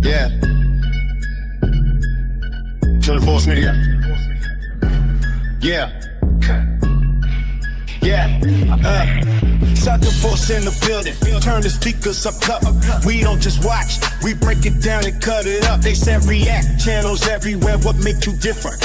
Yeah. To the Force Media. Yeah. Southern Force in the building. Turn the speakers up. We don't just watch, we break it down and cut it up. They said react, channels everywhere. What make you different?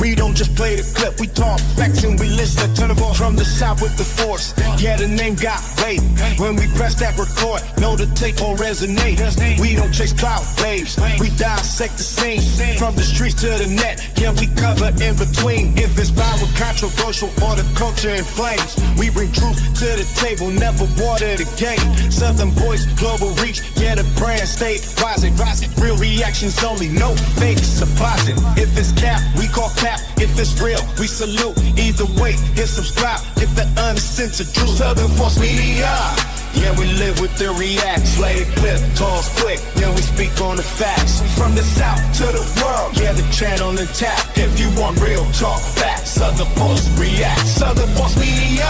We don't just play the clip, we talk facts and we listen to the voice from the South with the Force. Yeah, the name got weight. When we press that record, know the tape will resonate. We don't chase clout waves, we dissect the scene. From the streets to the net, yeah, we cover in between. If it's viral, controversial, or the culture in flames, we bring truth to the table, never water the game. Southern voice, global reach, yeah, the brand stay rising. Real reactions only, no fake supposing. If it's cap, we call cap. If it's real, we salute. Either way, hit subscribe if the uncensored truth. Southern Force Media. Yeah, we live with the reacts. Lay it clip, toss quick, then we speak on the facts. From the South to the world, yeah, the channel and tap. If you want real talk back, Southern Force React. Southern Force Media.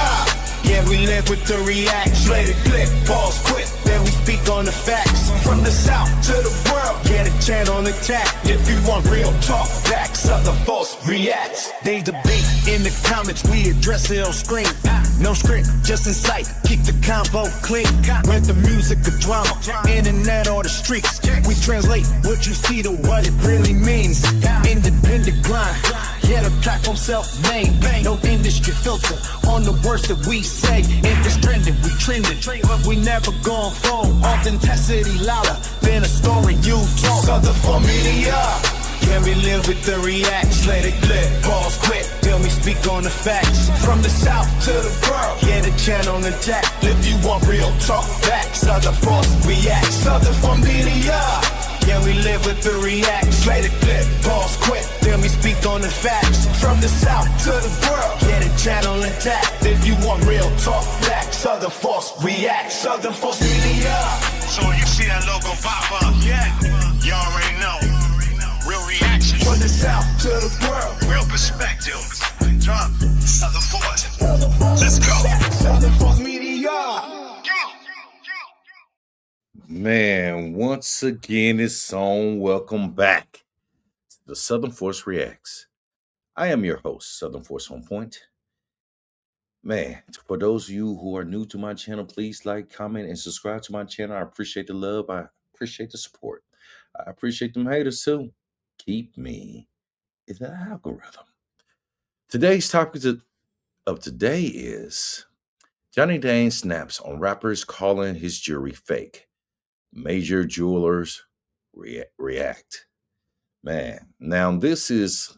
Yeah, we live with the reacts. Lay the clip, pause quick, then we speak on the facts. From the South to the world, yeah, the channel on the tap. If you want real talk back, Southern Force Reacts. They debate in the comments, we address it on screen. No script, just in sight, keep the convo clean. Rent the music, the drama, internet or the streets. We translate what you see to what it really means. Independent grind, yeah, the platform self-made. No industry filter on the words that we say. If it's trending, we trending, but we never gon' fall. Authenticity louder than a story you talk. Southern Force Media. Yeah, we live with the reacts. Let it clip, pause quick, till we speak on the facts. From the South to the world, yeah, the channel and tap. If you want real talk back, Southern Force Reacts. Southern Force Media. Yeah, we live with the reacts. Let it clip, pause quick, then we speak on the facts. From the South to the world, yeah, the channel and tap. If you want real talk back, Southern Force Reacts. Southern Force Media. So when you see that logo pop up, yeah, you already know. Real reaction. From the South to the world, real perspective. Drop Southern Force. Let's go. Southern Force Media. Man, once again, it's on. Welcome back to the Southern Force Reacts. I am your host, Southern Force On Point. Man, for those of you who are new to my channel, please like, comment, and subscribe to my channel. I appreciate the love. I appreciate the support. I appreciate them haters too. Keep me in the algorithm. Today's topic of today is Johnny Dang snaps on rappers calling his jewelry fake. Major jewelers react. Man, now this is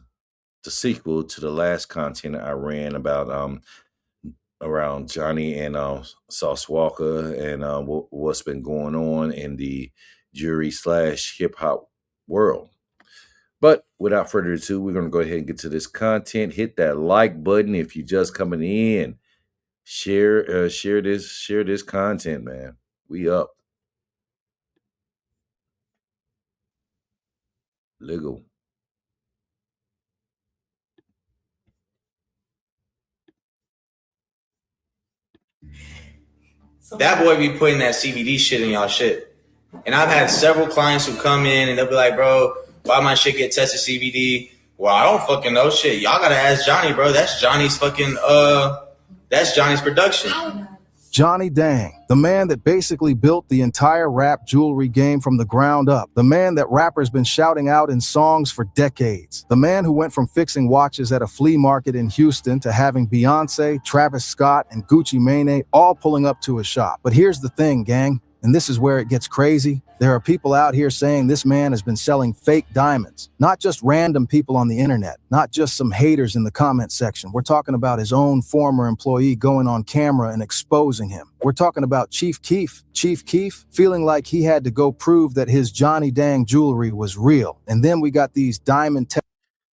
the sequel to the last content I ran about around Johnny and Sauce Walka and what's been going on in the jewelry / hip hop world. But without further ado, we're going to go ahead and get to this content. Hit that like button if you're just coming in. Share this content, man. We up. Legal. That boy be putting that CBD shit in y'all shit. And I've had several clients who come in and they'll be like, bro, why my shit get tested CBD? Well, I don't fucking know shit. Y'all gotta ask Johnny, bro. That's Johnny's fucking, that's Johnny's production. Johnny Dang, the man that basically built the entire rap jewelry game from the ground up. The man that rappers been shouting out in songs for decades. The man who went from fixing watches at a flea market in Houston to having Beyonce, Travis Scott, and Gucci Mane all pulling up to his shop. But here's the thing, gang. And this is where it gets crazy. There are people out here saying this man has been selling fake diamonds. Not just random people on the internet. Not just some haters in the comment section. We're talking about his own former employee going on camera and exposing him. We're talking about Chief Keef. Chief Keef feeling like he had to go prove that his Johnny Dang jewelry was real. And then we got these diamond...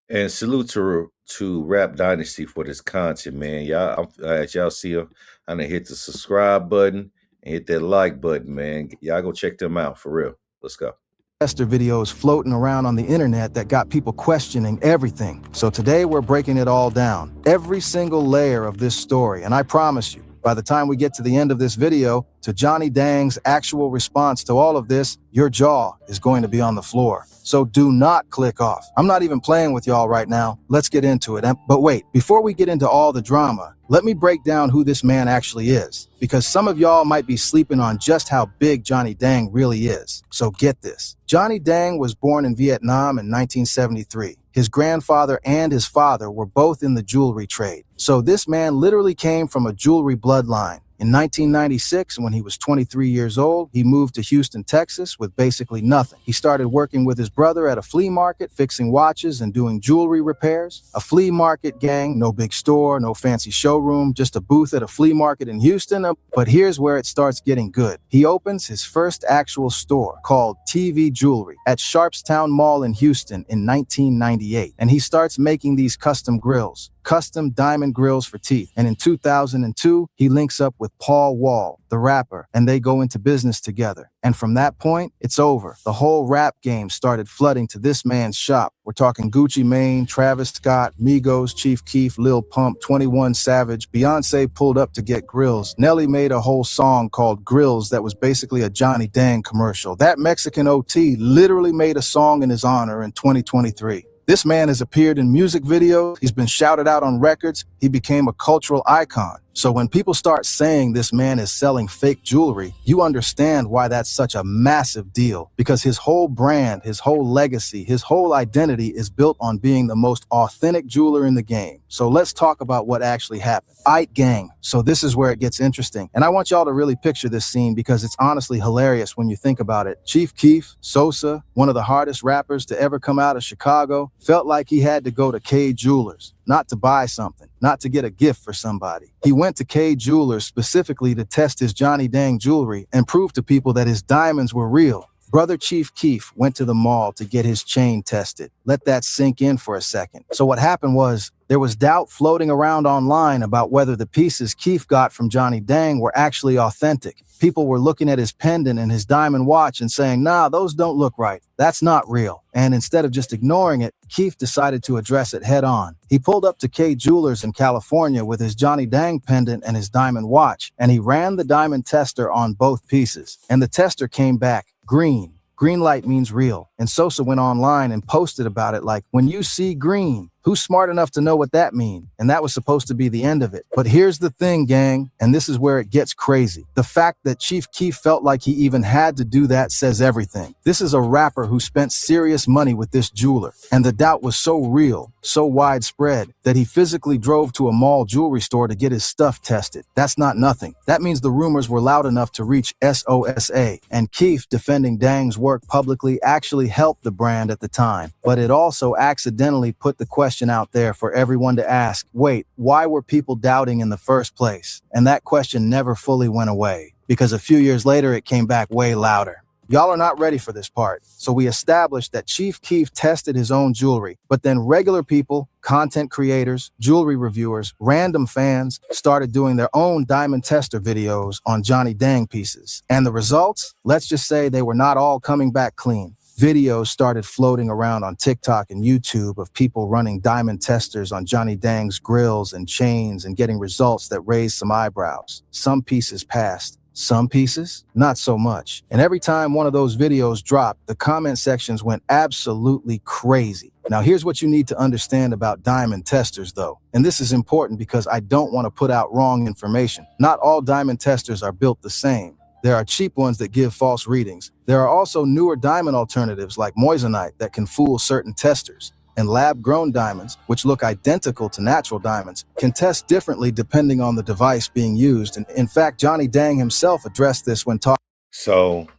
And salute to Rap Dynasty for this content, man. Y'all, as y'all see, I'm going to hit the subscribe button. Hit that like button, man. Y'all go check them out for real. Let's go. Tester videos floating around on the internet that got people questioning everything. So today we're breaking it all down. Every single layer of this story. And I promise you, By the time we get to the end of this video, to Johnny Dang's actual response to all of this, your jaw is going to be on the floor. So do not click off. I'm not even playing with y'all right now. Let's get into it. But wait, before we get into all the drama, let me break down who this man actually is, because some of y'all might be sleeping on just how big Johnny Dang really is. So get this. Johnny Dang was born in Vietnam in 1973. His grandfather and his father were both in the jewelry trade. So this man literally came from a jewelry bloodline. In 1996, when he was 23 years old, he moved to Houston, Texas with basically nothing. He started working with his brother at a flea market, fixing watches and doing jewelry repairs. A flea market, gang, no big store, no fancy showroom, just a booth at a flea market in Houston. But here's where it starts getting good. He opens his first actual store called TV Jewelry at Sharpstown Mall in Houston in 1998. And he starts making these custom grills. Custom diamond grills for teeth. And in 2002, he links up with Paul Wall, the rapper, and they go into business together. And from that point, it's over. The whole rap game started flooding to this man's shop. We're talking Gucci Mane, Travis Scott, Migos, Chief Keef, Lil Pump, 21 Savage. Beyonce pulled up to get grills. Nelly made a whole song called Grills that was basically a Johnny Dang commercial. That Mexican OT literally made a song in his honor in 2023. This man has appeared in music videos. He's been shouted out on records. He became a cultural icon. So when people start saying this man is selling fake jewelry, you understand why that's such a massive deal. Because his whole brand, his whole legacy, his whole identity is built on being the most authentic jeweler in the game. So let's talk about what actually happened. Aight gang. So this is where it gets interesting. And I want y'all to really picture this scene because it's honestly hilarious when you think about it. Chief Keef, Sosa, one of the hardest rappers to ever come out of Chicago, felt like he had to go to K Jewelers. Not to buy something, not to get a gift for somebody. He went to K Jewelers specifically to test his Johnny Dang jewelry and prove to people that his diamonds were real. Brother Chief Keef went to the mall to get his chain tested. Let that sink in for a second. So what happened was, there was doubt floating around online about whether the pieces Keef got from Johnny Dang were actually authentic. People were looking at his pendant and his diamond watch and saying, nah, those don't look right. That's not real. And instead of just ignoring it, Keef decided to address it head on. He pulled up to K Jewelers in California with his Johnny Dang pendant and his diamond watch, and he ran the diamond tester on both pieces. And the tester came back green. Green light means real. And Sosa went online and posted about it like, when you see green, who's smart enough to know what that means? And that was supposed to be the end of it. But here's the thing, gang, and this is where it gets crazy. The fact that Chief Keef felt like he even had to do that says everything. This is a rapper who spent serious money with this jeweler, and the doubt was so real, so widespread, that he physically drove to a mall jewelry store to get his stuff tested. That's not nothing. That means the rumors were loud enough to reach SOSA, and Keef defending Dang's work publicly actually helped the brand at the time. But it also accidentally put the question out there for everyone to ask, wait, why were people doubting in the first place? And that question never fully went away, because a few years later it came back way louder. Y'all are not ready for this part. So we established that Chief Keef tested his own jewelry, but then regular people, content creators, jewelry reviewers, random fans started doing their own diamond tester videos on Johnny Dang pieces. And the results? Let's just say they were not all coming back clean. Videos started floating around on TikTok and YouTube of people running diamond testers on Johnny Dang's grills and chains and getting results that raised some eyebrows. Some pieces passed. Some pieces, not so much. And every time one of those videos dropped, the comment sections went absolutely crazy. Now, here's what you need to understand about diamond testers, though. And this is important because I don't want to put out wrong information. Not all diamond testers are built the same. There are cheap ones that give false readings. There are also newer diamond alternatives like moissanite that can fool certain testers. And lab-grown diamonds, which look identical to natural diamonds, can test differently depending on the device being used. And in fact, Johnny Dang himself addressed this when talking. So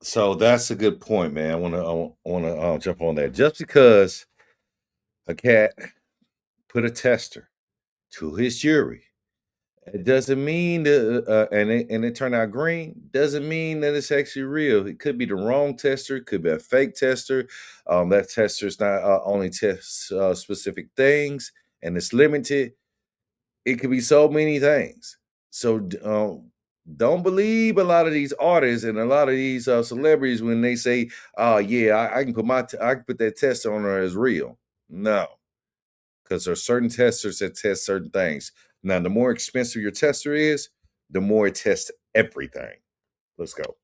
that's a good point, man. I want to jump on that. Just because a cat put a tester to his jewelry, it doesn't mean that, and it turned out green, doesn't mean that it's actually real. It could be the wrong tester. It could be a fake tester. That tester is not only tests specific things, and it's limited. It could be so many things. So don't believe a lot of these artists and a lot of these celebrities when they say, "Oh yeah, I can put that tester on her as real." No, because there are certain testers that test certain things. Now, the more expensive your tester is, the more it tests everything. Let's go.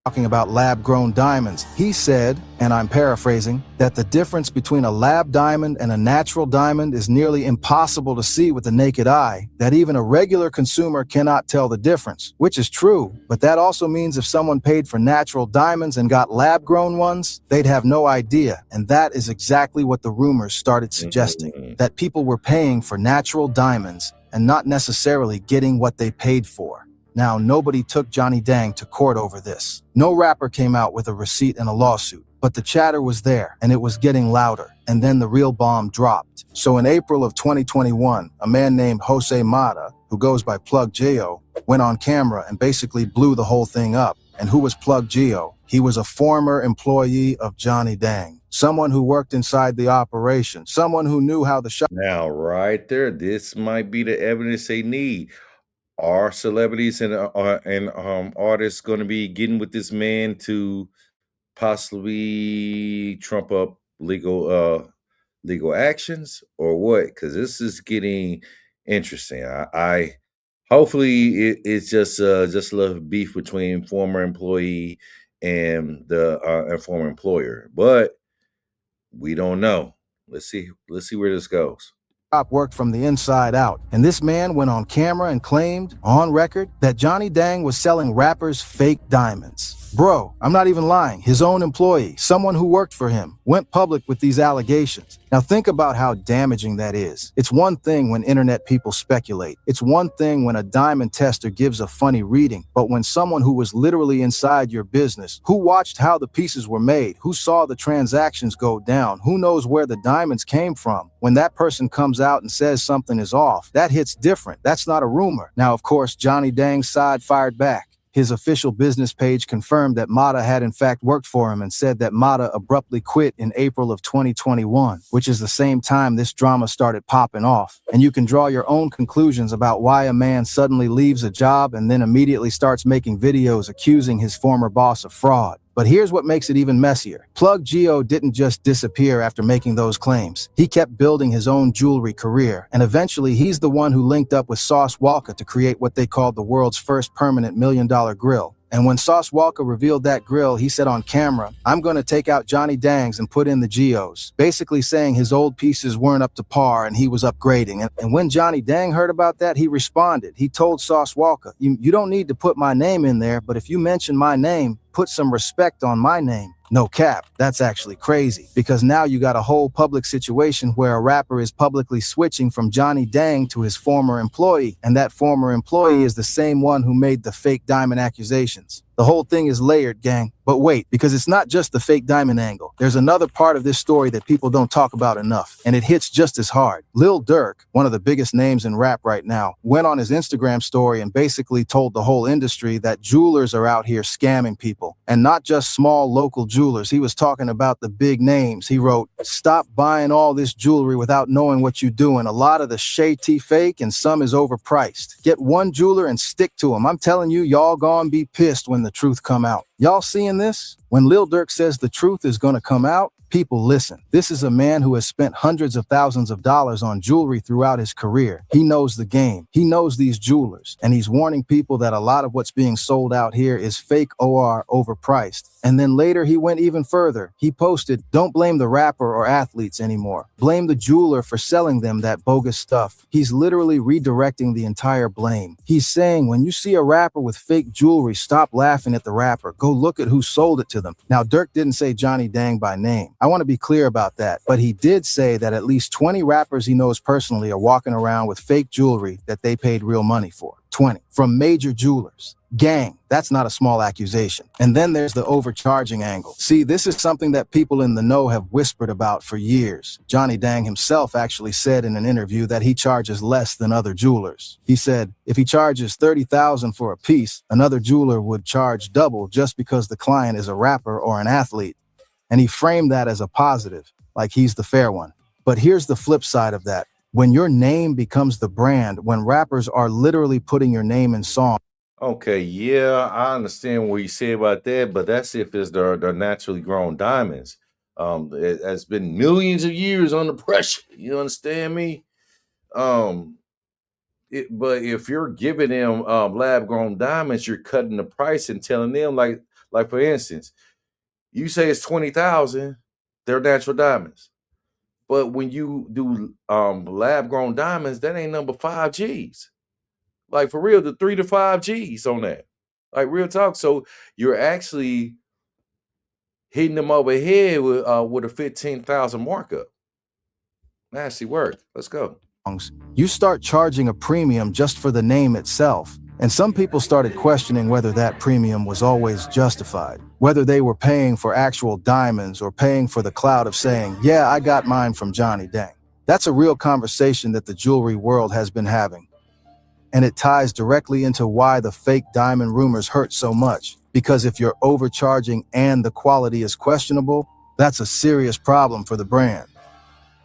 Talking about lab-grown diamonds, he said, and I'm paraphrasing, that the difference between a lab diamond and a natural diamond is nearly impossible to see with the naked eye, that even a regular consumer cannot tell the difference, which is true, but that also means if someone paid for natural diamonds and got lab-grown ones, they'd have no idea, and that is exactly what the rumors started suggesting, that people were paying for natural diamonds and not necessarily getting what they paid for. Now, nobody took Johnny Dang to court over this. No rapper came out with a receipt and a lawsuit, but the chatter was there, and it was getting louder, and then the real bomb dropped. So in April of 2021, a man named Jose Mata, who goes by Plug Geo, went on camera and basically blew the whole thing up. And who was Plug Geo? He was a former employee of Johnny Dang, someone who worked inside the operation, someone who knew how the shop... Now, right there, this might be the evidence they need. Are celebrities and artists going to be getting with this man to possibly trump up legal actions or what? Because this is getting interesting. I hopefully it's just a little beef between former employee and the former employer, but we don't know. Let's see where this goes. Worked from the inside out, and this man went on camera and claimed, on record, that Johnny Dang was selling rappers fake diamonds. Bro, I'm not even lying. His own employee, someone who worked for him, went public with these allegations. Now think about how damaging that is. It's one thing when internet people speculate. It's one thing when a diamond tester gives a funny reading. But when someone who was literally inside your business, who watched how the pieces were made, who saw the transactions go down, who knows where the diamonds came from, when that person comes out and says something is off, that hits different. That's not a rumor. Now, of course, Johnny Dang's side fired back. His official business page confirmed that Mata had in fact worked for him and said that Mata abruptly quit in April of 2021, which is the same time this drama started popping off. And you can draw your own conclusions about why a man suddenly leaves a job and then immediately starts making videos accusing his former boss of fraud. But here's what makes it even messier. Plug Geo didn't just disappear after making those claims. He kept building his own jewelry career, and eventually he's the one who linked up with Sauce Walka to create what they called the world's first permanent $1 million grill. And when Sauce Walka revealed that grill, he said on camera, "I'm going to take out Johnny Dang's and put in the Geos," basically saying his old pieces weren't up to par and he was upgrading. And when Johnny Dang heard about that, he responded. He told Sauce Walka, you don't need to put my name in there, but if you mention my name, put some respect on my name." No cap, that's actually crazy, because now you got a whole public situation where a rapper is publicly switching from Johnny Dang to his former employee, and that former employee is the same one who made the fake diamond accusations. The whole thing is layered, gang. But wait, because it's not just the fake diamond angle. There's another part of this story that people don't talk about enough, and it hits just as hard. Lil Durk, one of the biggest names in rap right now, went on his Instagram story and basically told the whole industry that jewelers are out here scamming people. And not just small local jewelers. He was talking about the big names. He wrote, "Stop buying all this jewelry without knowing what you're doing. A lot of the shady fake and some is overpriced. Get one jeweler and stick to him. I'm telling you, y'all gonna be pissed when the truth come out." Y'all seeing this? When Lil Durk says the truth is gonna come out, people listen. This is a man who has spent hundreds of thousands of dollars on jewelry throughout his career. He knows the game. He knows these jewelers. And he's warning people that a lot of what's being sold out here is fake or overpriced. And then later he went even further. He posted, "Don't blame the rapper or athletes anymore. Blame the jeweler for selling them that bogus stuff." He's literally redirecting the entire blame. He's saying, when you see a rapper with fake jewelry, stop laughing at the rapper. Go look at who sold it to them. Now, Durk didn't say Johnny Dang by name. I want to be clear about that. But he did say that at least 20 rappers he knows personally are walking around with fake jewelry that they paid real money for. 20. From major jewelers. Gang, that's not a small accusation. And then there's the overcharging angle. See, this is something that people in the know have whispered about for years. Johnny Dang himself actually said in an interview that he charges less than other jewelers. He said, if he charges $30,000 for a piece, another jeweler would charge double just because the client is a rapper or an athlete. And he framed that as a positive, like he's the fair one. But here's the flip side of that. When your name becomes the brand, when rappers are literally putting your name in songs. Okay, yeah, I understand what you say about that, but that's if it's the naturally grown diamonds. It has been millions of years under pressure. You understand me? but if you're giving them lab grown diamonds, you're cutting the price and telling them like for instance, you say it's 20,000, they're natural diamonds. But when you do lab grown diamonds, that ain't number 5 G's. Like for real, the 3 to 5 G's on that. Like real talk. So you're actually hitting them over the head with a 15,000 markup. Nasty work. Let's go. You start charging a premium just for the name itself. And some people started questioning whether that premium was always justified, whether they were paying for actual diamonds or paying for the clout of saying, yeah, I got mine from Johnny Dang. That's a real conversation that the jewelry world has been having. And it ties directly into why the fake diamond rumors hurt so much. Because if you're overcharging and the quality is questionable, that's a serious problem for the brand.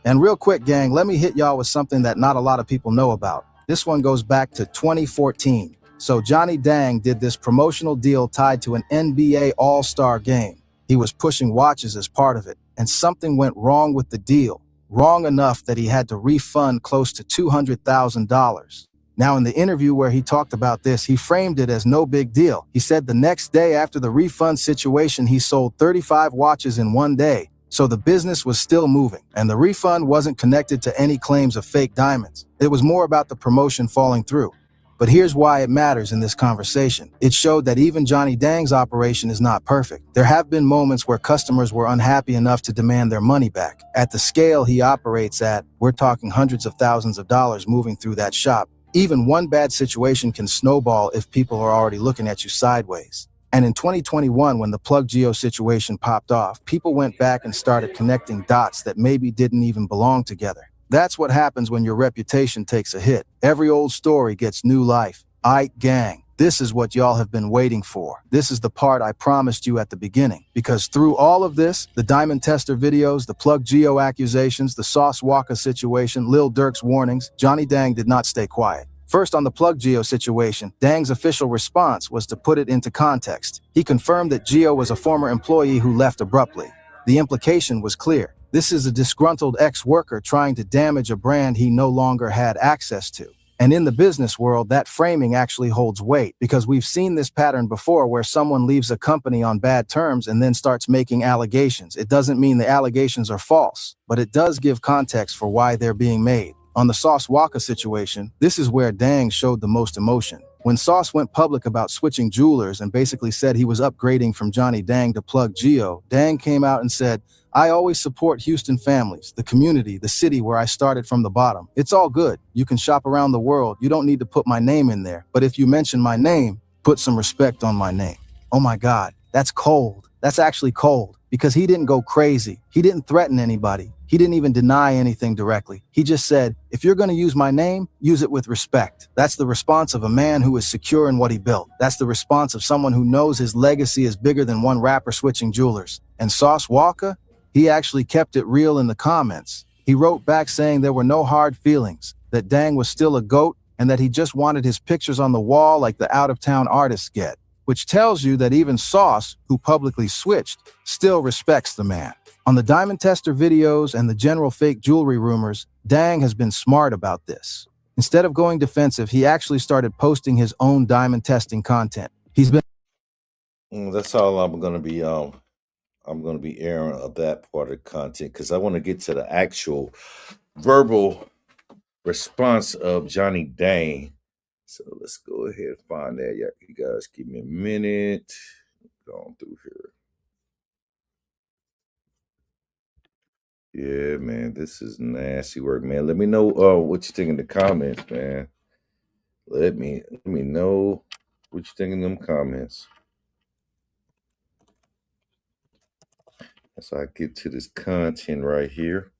And real quick, gang, let me hit y'all with something that not a lot of people know about. This one goes back to 2014. So Johnny Dang did this promotional deal tied to an NBA All-Star game. He was pushing watches as part of it, and something went wrong with the deal. Wrong enough that he had to refund close to $200,000. Now, in the interview where he talked about this, he framed it as no big deal. He said the next day after the refund situation, he sold 35 watches in one day. So the business was still moving, and the refund wasn't connected to any claims of fake diamonds. It was more about the promotion falling through. But here's why it matters in this conversation. It showed that even Johnny Dang's operation is not perfect. There have been moments where customers were unhappy enough to demand their money back. At the scale he operates at, we're talking hundreds of thousands of dollars moving through that shop. Even one bad situation can snowball if people are already looking at you sideways. And in 2021, when the Plug Geo situation popped off, people went back and started connecting dots that maybe didn't even belong together. That's what happens when your reputation takes a hit. Every old story gets new life. Aight, gang, this is what y'all have been waiting for. This is the part I promised you at the beginning. Because through all of this, the Diamond Tester videos, the Plug Geo accusations, the Sauce Walka situation, Lil Durk's warnings, Johnny Dang did not stay quiet. First, on the Plug Geo situation, Dang's official response was to put it into context. He confirmed that Geo was a former employee who left abruptly. The implication was clear. This is a disgruntled ex-worker trying to damage a brand he no longer had access to. And in the business world, that framing actually holds weight, because we've seen this pattern before where someone leaves a company on bad terms and then starts making allegations. It doesn't mean the allegations are false, but it does give context for why they're being made. On the Sauce Walka situation, this is where Dang showed the most emotion. When Sauce went public about switching jewelers and basically said he was upgrading from Johnny Dang to Plug Geo, Dang came out and said, I always support Houston families, the community, the city where I started from the bottom. It's all good. You can shop around the world. You don't need to put my name in there. But if you mention my name, put some respect on my name. Oh my God, that's cold. That's actually cold, because he didn't go crazy. He didn't threaten anybody. He didn't even deny anything directly. He just said, if you're going to use my name, use it with respect. That's the response of a man who is secure in what he built. That's the response of someone who knows his legacy is bigger than one rapper switching jewelers. And Sauce Walka, he actually kept it real in the comments. He wrote back saying there were no hard feelings, that Dang was still a GOAT, and that he just wanted his pictures on the wall like the out-of-town artists get. Which tells you that even Sauce, who publicly switched, still respects the man. On the Diamond Tester videos and the general fake jewelry rumors, Dang has been smart about this. Instead of going defensive, he actually started posting his own diamond testing content. He's been... That's all I'm going to be airing of that part of the content, because I want to get to the actual verbal response of Johnny Dang. So let's go ahead and find that. Yeah, you guys give me a minute. Going through here. Yeah, man, this is nasty work, man. Let me know what you think in the comments, man. Let me know what you think in them comments. As I get to this content right here.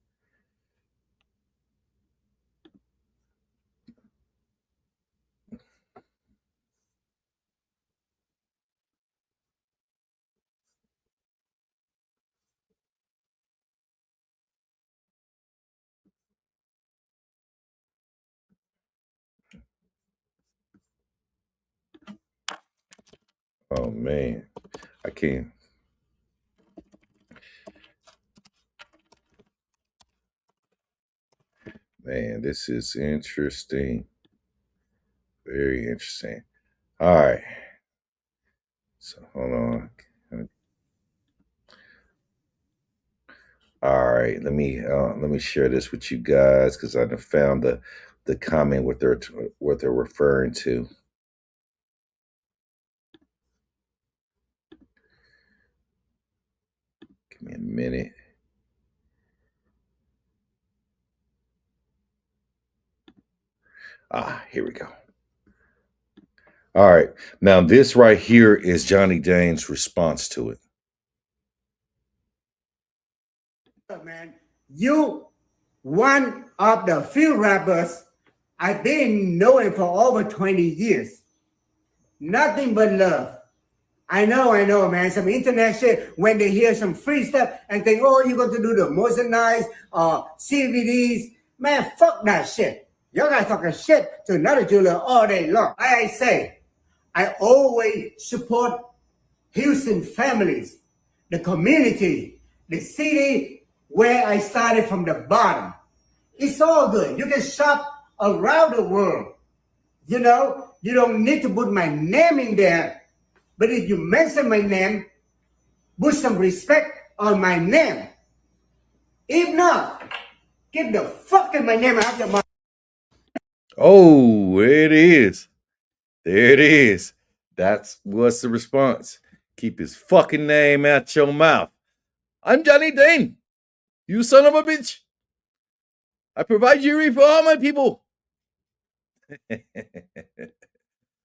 Oh man, I can't. Man, this is interesting. Very interesting. All right. So hold on. All right, let me share this with you guys because I found the comment what they're referring to. Give me a minute. Here we go. All right, now this right here is Johnny Dane's response to it. Man, you one of the few rappers I've been knowing for over 20 years. Nothing but love. I know, man. Some internet shit, when they hear some free stuff and think, oh, you're going to do the merchandise or CVDs. Man, fuck that shit. Y'all guys talking shit to another jeweler all day long. I say, I always support Houston families, the community, the city where I started from the bottom. It's all good. You can shop around the world. You know, you don't need to put my name in there. But if you mention my name, put some respect on my name. If not, get the fuck in my name out of your mouth. Oh, there it is. There it is. That's what's the response. Keep his fucking name out your mouth. I'm Johnny Dane. You son of a bitch. I provide jewelry for all my people.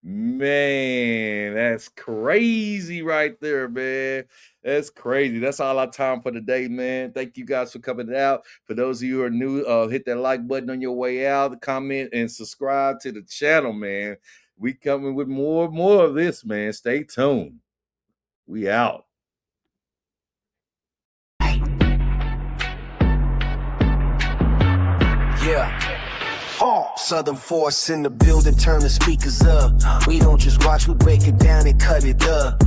Man, that's crazy right there, man. That's crazy. That's all our time for today, man. Thank you guys for coming out. For those of you who are new, hit that like button on your way out, comment, and subscribe to the channel, man. We coming with more of this, man. Stay tuned. We out. Yeah. Southern Force in the building, turn the speakers up. We don't just watch, we break it down and cut it up.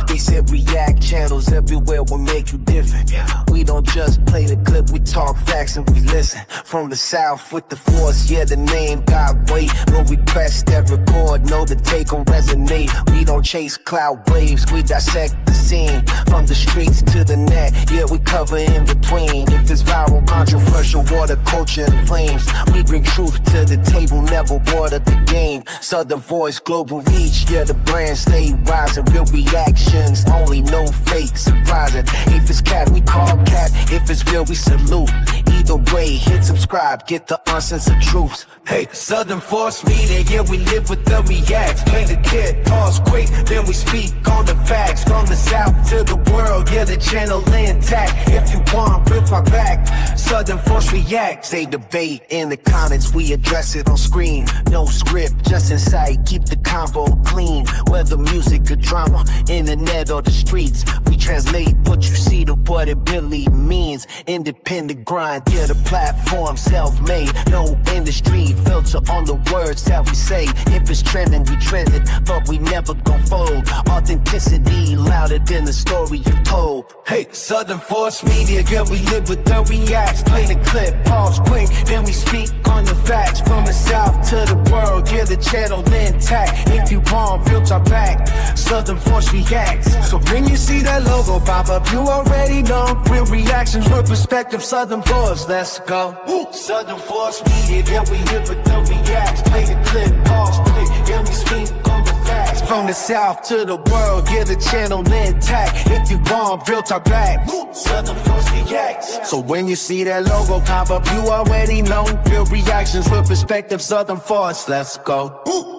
They said react channels everywhere will make you different. We don't just play the clip, we talk facts and we listen. From the south with the force, yeah, the name got weight. When we press that record, know the take gon' resonate. We don't chase cloud waves, we dissect the scene. From the streets to the net, yeah, we cover in between. If it's viral, controversial, water, culture, and flames, we bring truth to the table, never water the game. Southern Voice, global reach, yeah, the brand stay rising. Real reactions, only no fake, surprising. If it's cat, we call cat. If it's real, we salute. Either way, hit subscribe, get the uncensored truths. Hey, Southern Force Media, yeah, we live with the reacts. Play the kid, pause quick, then we speak on the facts. From the south to the world, yeah, the channel intact. If you want, we'll talk back. Southern Force Reacts, they debate in the comments, we address it on screen. No script, just insight, keep the convo clean. Whether music or drama, internet or the streets, we translate what you see to what it really means. Independent grind, yeah, the platform self-made. No industry filter on the words that we say. If it's trending, we trend it, but we never gon' fold. Authenticity louder than the story you told. Hey, Southern Force Media, yeah, we live with the reacts. Play the clip, pause quick, then we speak on the facts. From the south to the world, yeah, the channel intact. If you want, real talk back. Southern Force Reacts. So when you see that logo pop up, you already know. Real reactions with perspective, Southern Force, let's go. Southern Force Media, yeah, we live with the reacts. Play the clip, pause quick, yeah, we speak on the facts. From the south to the world, yeah, the channel intact. If you want, real talk back. Southern Force Reacts. So when you see that logo pop up, you already know. Real reactions with perspective, Southern Force, let's go.